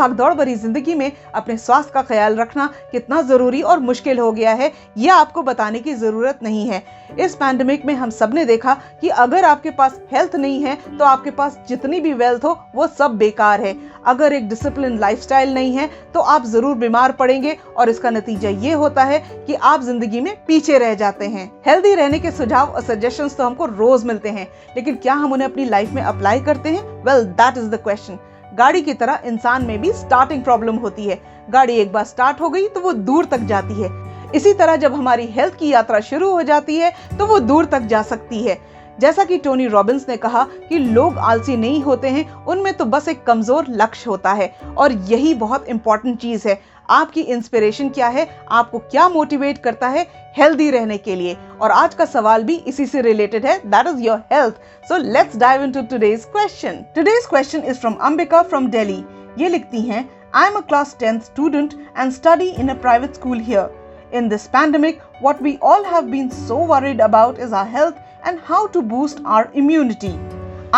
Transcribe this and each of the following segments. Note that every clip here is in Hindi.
भागदौड़ भरी जिंदगी में अपने स्वास्थ्य का ख्याल रखना कितना जरूरी और मुश्किल हो गया है, यह आपको बताने की जरूरत नहीं है। इस पैंडेमिक में हम सब ने देखा कि अगर आपके पास हेल्थ नहीं है तो आपके पास जितनी भी वेल्थ हो वो सब बेकार है। अगर एक डिसिप्लिन लाइफस्टाइल नहीं है तो आप जरूर बीमार पड़ेंगे और इसका नतीजा ये होता है कि आप जिंदगी में पीछे रह जाते हैं। हेल्दी रहने के सुझाव और सजेशंस तो हमको रोज मिलते हैं, लेकिन क्या हम उन्हें अपनी लाइफ में अप्लाई करते हैं? Well, that is the question. गाड़ी की तरह इंसान में भी स्टार्टिंग प्रॉब्लम होती है। गाड़ी एक बार स्टार्ट हो गई तो वो दूर तक जाती है। इसी तरह जब हमारी हेल्थ की यात्रा शुरू हो जाती है तो वो दूर तक जा सकती है। जैसा कि टोनी रॉबिन्स ने कहा कि लोग आलसी नहीं होते हैं, उनमें तो बस एक कमजोर लक्ष्य होता है। और यही बहुत इंपॉर्टेंट चीज है। आपकी इंस्पिरेशन क्या है? आपको क्या मोटिवेट करता है हेल्दी रहने के लिए? और आज का सवाल भी इसी से रिलेटेड है, that is your health. So let's dive into today's question. Today's question is from Ambika from Delhi. ये लिखती हैं, I am a class 10th student and study in a private school here. In this pandemic, what we all have been so worried about is our health and how to boost our immunity.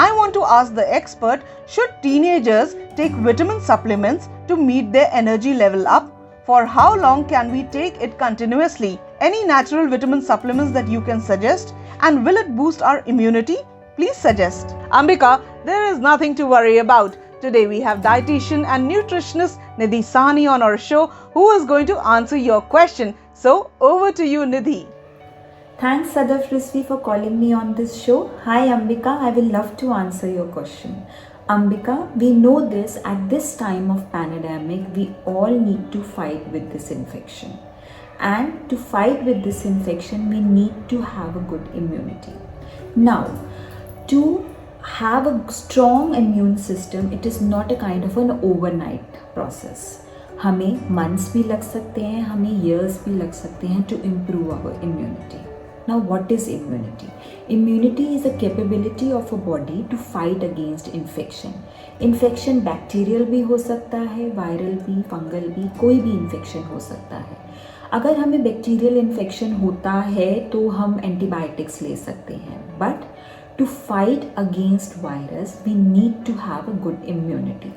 I want to ask the expert, should teenagers take vitamin supplements to meet their energy level up? For how long can we take it continuously? Any natural vitamin supplements that you can suggest? And will it boost our immunity? Please suggest. Ambika, there is nothing to worry about. Today we have dietitian and nutritionist Nidhi Sahni on our show who is going to answer your question. So over to you, Nidhi. Thanks Sadaf Rizvi for calling me on this show. Hi Ambika, I will love to answer your question. Ambika, we know this at this time of pandemic, we all need to fight with this infection. And to fight with this infection, we need to have a good immunity. Now, to have a strong immune system, it is not a kind of an overnight process. हमें months भी लग सकते हैं, हमें years भी लग सकते हैं to improve our immunity. Now what is immunity? Immunity is a capability of a body to fight against infection. Infection bacterial भी हो सकता है, viral भी, fungal भी, कोई भी infection हो सकता है। अगर हमें bacterial infection होता है तो हम antibiotics ले सकते हैं, but to fight against virus we need to have a good immunity.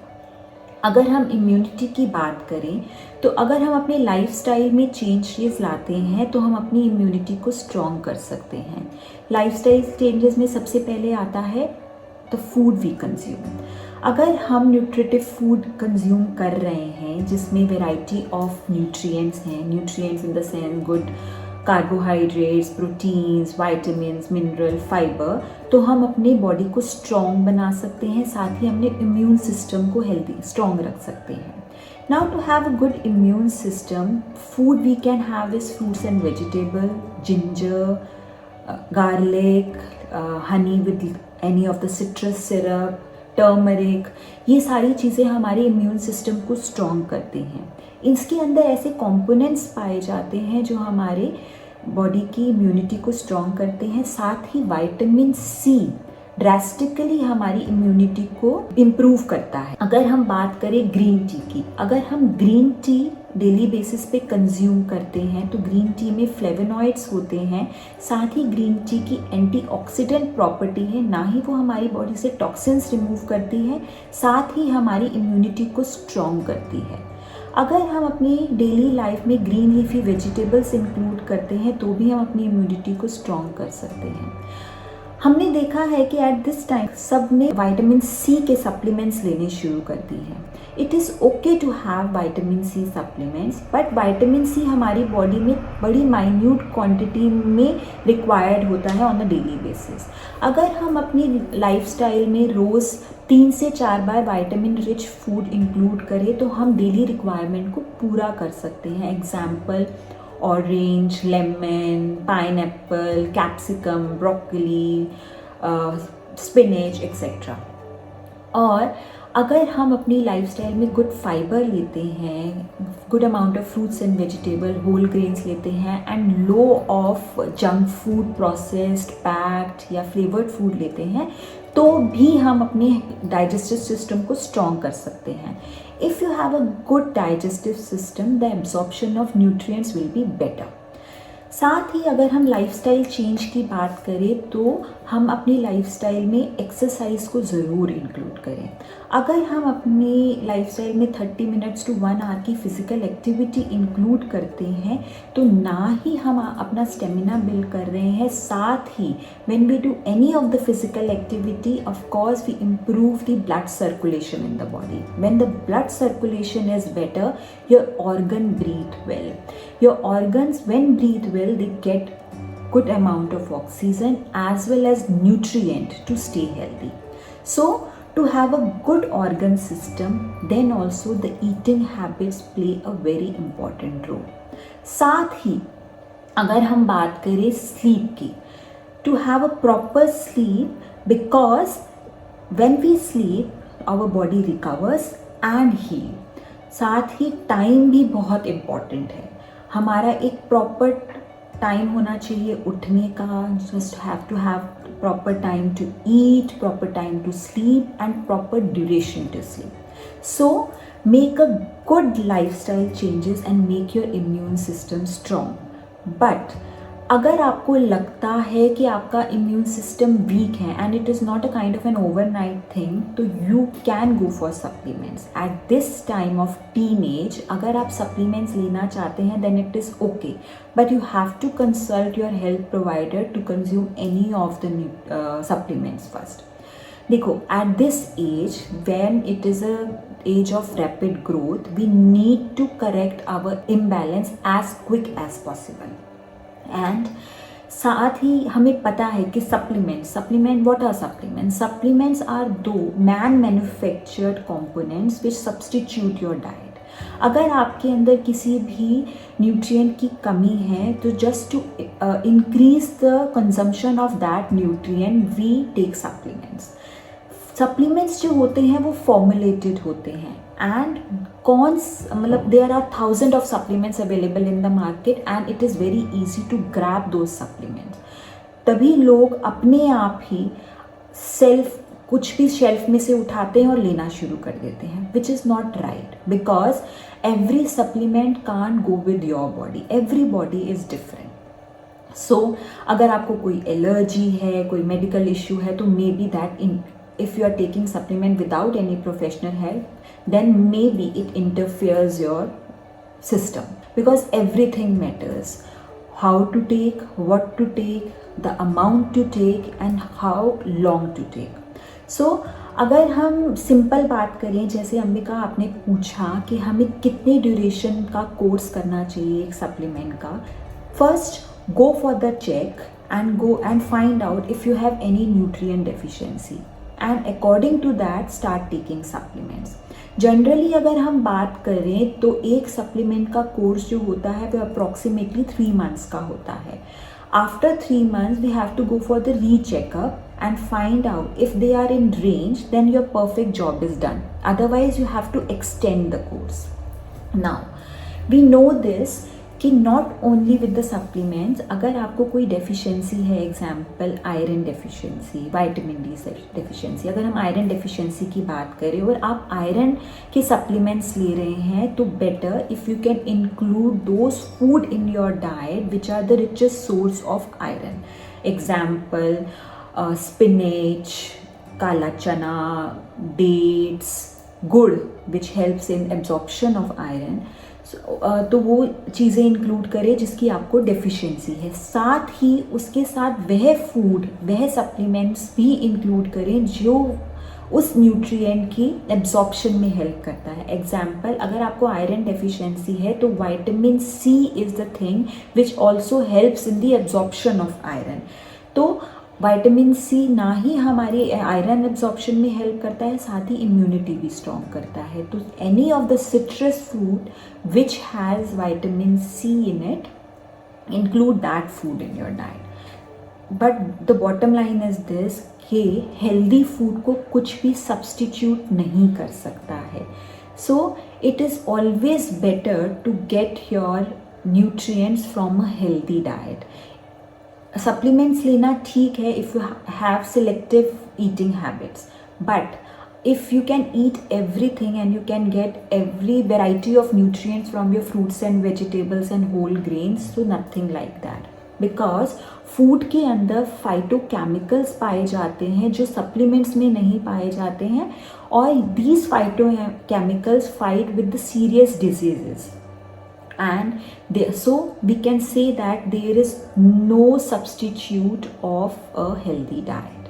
अगर हम इम्यूनिटी की बात करें तो अगर हम अपने लाइफस्टाइल में चेंजेस लाते हैं तो हम अपनी इम्यूनिटी को स्ट्रॉन्ग कर सकते हैं। लाइफस्टाइल चेंजेस में सबसे पहले आता है द फूड वी कंज्यूम। अगर हम न्यूट्रिटिव फूड कंज्यूम कर रहे हैं जिसमें वैरायटी ऑफ न्यूट्रिएंट्स हैं, nutrients in the sense good carbohydrates, proteins, vitamins, mineral, fibre, तो हम अपने बॉडी को स्ट्रॉन्ग बना सकते हैं, साथ ही अपने इम्यून सिस्टम को हेल्दी स्ट्रॉन्ग रख सकते हैं। Now to have a good immune system, food we can have is fruits and vegetable, ginger, garlic, honey with any of the citrus syrup, turmeric, ये सारी चीज़ें हमारे इम्यून सिस्टम को स्ट्रॉन्ग करती हैं। इसके अंदर ऐसे कंपोनेंट्स पाए जाते हैं जो हमारे बॉडी की इम्यूनिटी को स्ट्रॉन्ग करते हैं। साथ ही विटामिन सी ड्रास्टिकली हमारी इम्यूनिटी को इम्प्रूव करता है। अगर हम बात करें ग्रीन टी की, अगर हम ग्रीन टी डेली बेसिस पे कंज्यूम करते हैं तो ग्रीन टी में फ्लेवोनॉइड्स होते हैं, साथ ही ग्रीन टी की एंटीऑक्सीडेंट प्रॉपर्टी है, ना ही वो हमारी बॉडी से टॉक्सिन्स रिमूव करती है, साथ ही हमारी इम्यूनिटी को स्ट्रॉन्ग करती है। अगर हम अपनी डेली लाइफ में ग्रीन लीफी वेजिटेबल्स इंक्लूड करते हैं तो भी हम अपनी इम्यूनिटी को स्ट्रॉन्ग कर सकते हैं। हमने देखा है कि एट दिस टाइम सब ने विटामिन सी के सप्लीमेंट्स लेने शुरू कर दी हैं। It is okay to have vitamin C supplements, but vitamin C हमारी बॉडी में बड़ी माइन्यूट क्वांटिटी में रिक्वायर्ड होता है ऑन अ डेली बेसिस। अगर हम अपनी लाइफस्टाइल में रोज़ 3 से 4 बार विटामिन रिच फूड इंक्लूड करें तो हम डेली रिक्वायरमेंट को पूरा कर सकते हैं। Example orange, lemon, pineapple, capsicum, broccoli, spinach etcetera. और अगर हम अपनी लाइफस्टाइल में गुड फाइबर लेते हैं, good amount of fruits and vegetable, whole grains लेते हैं and low of junk food, processed, packed या फ्लेवर्ड फूड लेते हैं तो भी हम अपने डाइजेस्टिव सिस्टम को स्ट्रॉन्ग कर सकते हैं। If you have a good digestive system the absorption of nutrients will be better. साथ ही अगर हम लाइफस्टाइल चेंज की बात करें तो हम अपनी लाइफस्टाइल में एक्सरसाइज को ज़रूर इंक्लूड करें। अगर हम अपनी लाइफस्टाइल में 30 मिनट्स टू 1 आवर की फ़िज़िकल एक्टिविटी इंक्लूड करते हैं तो ना ही हम अपना स्टेमिना बिल्ड कर रहे हैं, साथ ही when we do any of the physical activity of course we improve the blood circulation in the body. When the blood circulation is better, your organ breathe well. Your organs when breathe well, they get good amount of oxygen as well as nutrient to stay healthy. So to have a good organ system, then also the eating habits play a very important role. साथ ही अगर हम बात करें स्लीप की, to have a proper sleep, because when we sleep our body recovers and heal. साथ ही टाइम भी बहुत इम्पॉर्टेंट है. हमारा एक प्रॉपर टाइम होना चाहिए उठने का. Just have to have proper time to eat, proper time to sleep and proper duration to sleep. So make a good lifestyle changes and make your immune system strong. But अगर आपको लगता है कि आपका इम्यून सिस्टम वीक है and it is not a kind of an overnight thing, तो you can go for supplements at this time of teenage. अगर आप सप्लीमेंट्स लेना चाहते हैं then it is okay, but you have to consult your health provider to consume any of the supplements first. देखो, at this age when it is a age of rapid growth, we need to correct our imbalance as quick as possible. And साथ ही हमें पता है कि supplement what are supplements are दो man manufactured components which substitute your diet. अगर आपके अंदर किसी भी न्यूट्रिएंट की कमी है तो just to increase the consumption of that nutrient we take supplements. Supplements जो होते हैं वो फॉर्मुलेटेड होते हैं एंड मतलब there are 1000 of supplements available in the market and it is very easy to grab those supplements. तभी लोग अपने आप ही कुछ भी शेल्फ में से उठाते हैं और लेना शुरू कर देते हैं, which is not right, because every supplement can't go with your body. Every body is different. So अगर आपको कोई एलर्जी है, कोई मेडिकल इश्यू है, तो may be that if you are taking supplement without any professional help, then maybe it interferes your system, because everything matters. How to take, what to take, the amount to take and how long to take. So अगर हम सिंपल बात करें, जैसे अंबिका आपने पूछा कि हमें कितने ड्यूरेशन का कोर्स करना चाहिए एक सप्लीमेंट का. First go for the check and go and find out if you have any nutrient deficiency. And according to that start taking supplements. Generally अगर हम बात करें तो एक सप्लीमेंट का कोर्स जो होता है वो अप्रॉक्सीमेटली 3 months का होता है. After 3 months we have to go for the re-checkup and find out if they are in range, then your perfect job is done. Otherwise you have to extend the course. Now we know this कि not only with the supplements, अगर आपको कोई डेफिशिएंसी है, example iron deficiency, vitamin D deficiency, अगर हम आयरन डेफिशिएंसी की बात करें और आप आयरन के सप्लीमेंट्स ले रहे हैं तो better if you can include those food in your diet which are the richest source of iron. Example spinach, काला चना, डेट्स, गुड़ which helps in absorption of iron. तो वो चीज़ें इंक्लूड करें जिसकी आपको डेफिशिएंसी है. साथ ही उसके साथ वह फूड, वह सप्लीमेंट्स भी इंक्लूड करें जो उस न्यूट्रिएंट की एब्जॉर्प्शन में हेल्प करता है. एग्जाम्पल, अगर आपको आयरन डेफिशिएंसी है तो vitamin C is the thing which also helps in the absorption of iron. तो विटामिन सी ना ही हमारी आयरन एब्जॉर्प्शन में हेल्प करता है, साथ ही इम्यूनिटी भी स्ट्रॉन्ग करता है. तो any of the citrus fruit which has vitamin C in it, include that food in your diet. But the bottom line is this कि हेल्दी फूड को कुछ भी सब्सटीट्यूट नहीं कर सकता है. So it is always better to get your nutrients from a healthy diet. Supplements लेना ठीक है if you have selective eating habits, but if you can eat everything and you can get every variety of nutrients from your fruits and vegetables and whole grains, so nothing like that. Because food के अंदर फाइटोकेमिकल्स पाए जाते हैं जो सप्लीमेंट्स में नहीं पाए जाते हैं, और these phytochemicals fight with the serious diseases, and so we can say that there is no substitute of a healthy diet.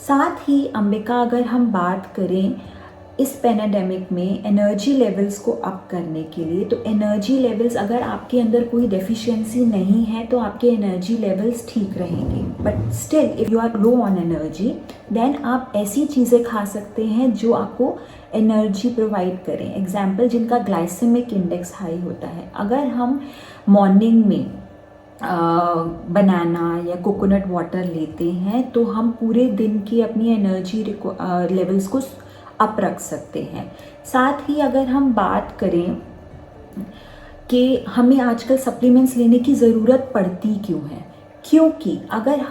साथ ही अंबिका, अगर हम बात करें इस पैंडेमिक में एनर्जी लेवल्स को अप करने के लिए, तो एनर्जी लेवल्स, अगर आपके अंदर कोई डेफिशिएंसी नहीं है तो आपके एनर्जी लेवल्स ठीक रहेंगे, but still if you are low on energy then आप ऐसी चीज़ें खा सकते हैं जो आपको एनर्जी प्रोवाइड करें। एग्जाम्पल, जिनका ग्लाइसेमिक इंडेक्स हाई होता है, अगर हम मॉर्निंग में बनाना या कोकोनट वाटर लेते हैं तो हम पूरे दिन की अपनी एनर्जी लेवल्स को अप रख सकते हैं। साथ ही अगर हम बात करें कि हमें आजकल सप्लीमेंट्स लेने की ज़रूरत पड़ती क्यों है, क्योंकि अगर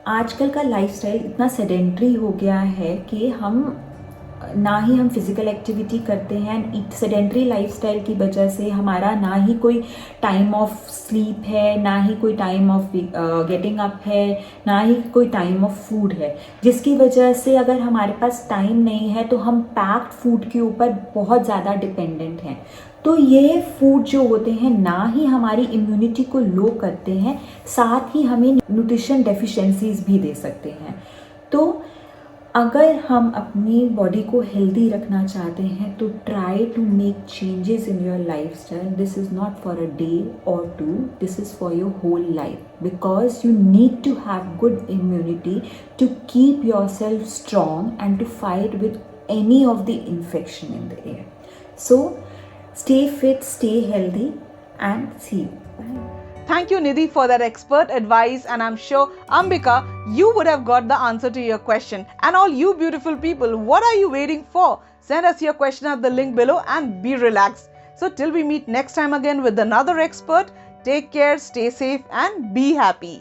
आजकल का लाइफस्टाइल इतना सेडेंट्री हो गया है कि ना ही हम फिज़िकल एक्टिविटी करते हैं। सेडेंट्री लाइफस्टाइल की वजह से हमारा ना ही कोई टाइम ऑफ स्लीप है, ना ही कोई टाइम ऑफ गेटिंग अप है, ना ही कोई टाइम ऑफ फूड है, जिसकी वजह से अगर हमारे पास टाइम नहीं है तो हम पैक्ड फूड के ऊपर बहुत ज़्यादा डिपेंडेंट हैं। तो ये फूड जो होते हैं ना ही हमारी इम्यूनिटी को लो करते हैं, साथ ही हमें न्यूट्रिशन डेफिशिएंसीज भी दे सकते हैं। तो अगर हम अपनी बॉडी को हेल्दी रखना चाहते हैं तो try to make changes in your lifestyle. This is not for a day or two, this is for your whole life, because you need to have good immunity to keep yourself strong and to fight with any of the infection in the air. So stay fit, stay healthy, and see you. Bye. Thank you, Nidhi, for that expert advice, and I'm sure, Ambika, you would have got the answer to your question. And all you beautiful people, what are you waiting for? Send us your question at the link below and be relaxed. So till we meet next time again with another expert, take care, stay safe, and be happy.